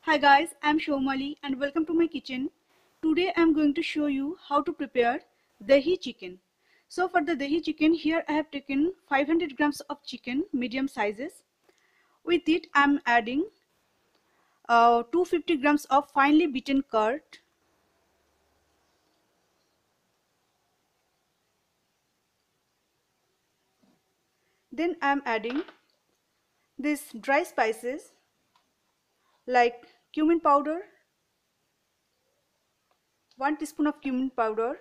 Hi guys, I'm Shomali and welcome to my kitchen. Today I'm going to show you how to prepare dahi chicken. So for the dahi chicken, here I have taken 500 grams of chicken, medium sizes. With it I'm adding 250 grams of finely beaten curd. Then I'm adding these dry spices like cumin powder, 1 teaspoon of cumin powder,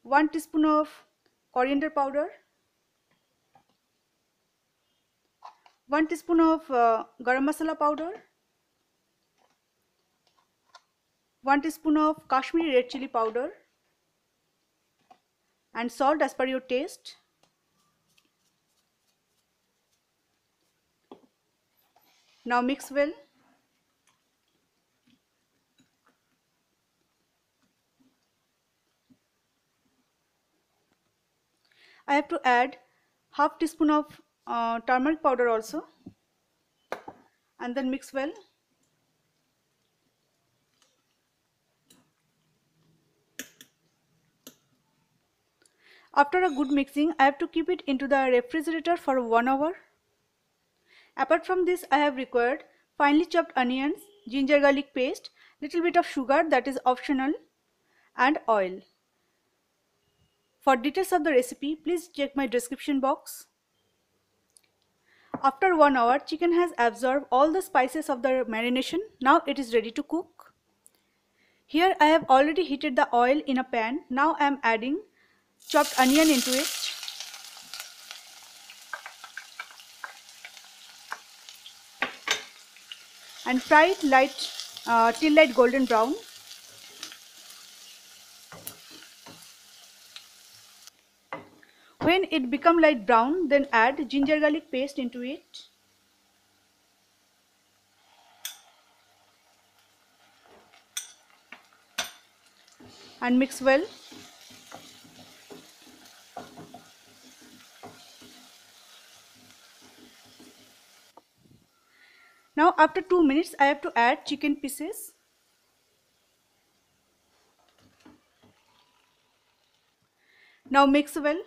1 teaspoon of coriander powder, 1 teaspoon of garam masala powder, 1 teaspoon of Kashmiri red chili powder, and salt as per your taste. Now mix well. I have to add half teaspoon of turmeric powder also, and then mix well. After a good mixing, I have to keep it into the refrigerator for 1 hour. Apart from this, I have required finely chopped onions, ginger garlic paste, little bit of sugar that is optional, and oil. For details of the recipe, please check my description box. After 1 hour, chicken has absorbed all the spices of the marination. Now it is ready to cook. Here I have already heated the oil in a pan. Now I am adding chopped onion into it. And fry it till light golden brown. When it becomes light brown, then add ginger garlic paste into it. And mix well. Now after 2 minutes, I have to add chicken pieces. Now mix well.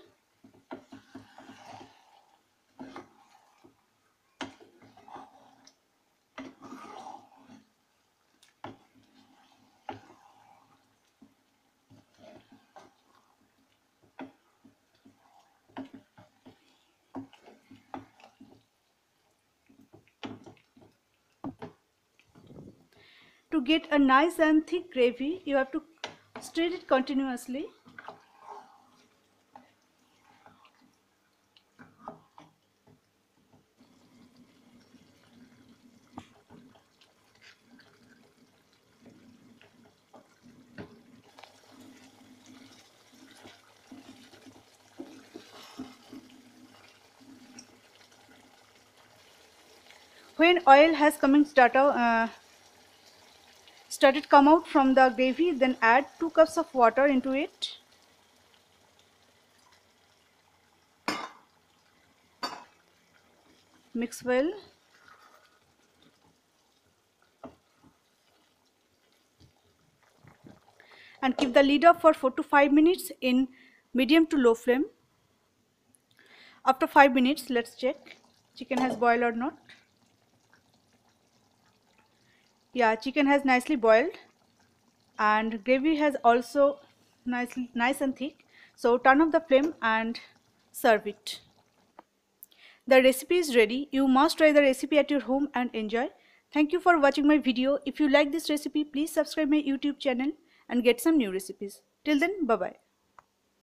To get a nice and thick gravy, you have to stir it continuously. When oil has started come out from the gravy, then add 2 cups of water into it. Mix well. And keep the lid up for 4 to 5 minutes in medium to low flame. After 5 minutes, let's check chicken has boiled or not. Yeah, chicken has nicely boiled and gravy has also nice and thick. So turn off the flame and serve it. The recipe is ready. You must try the recipe at your home and enjoy. Thank you for watching my video. If you like this recipe, please subscribe my YouTube channel and get some new recipes. Till then, bye bye.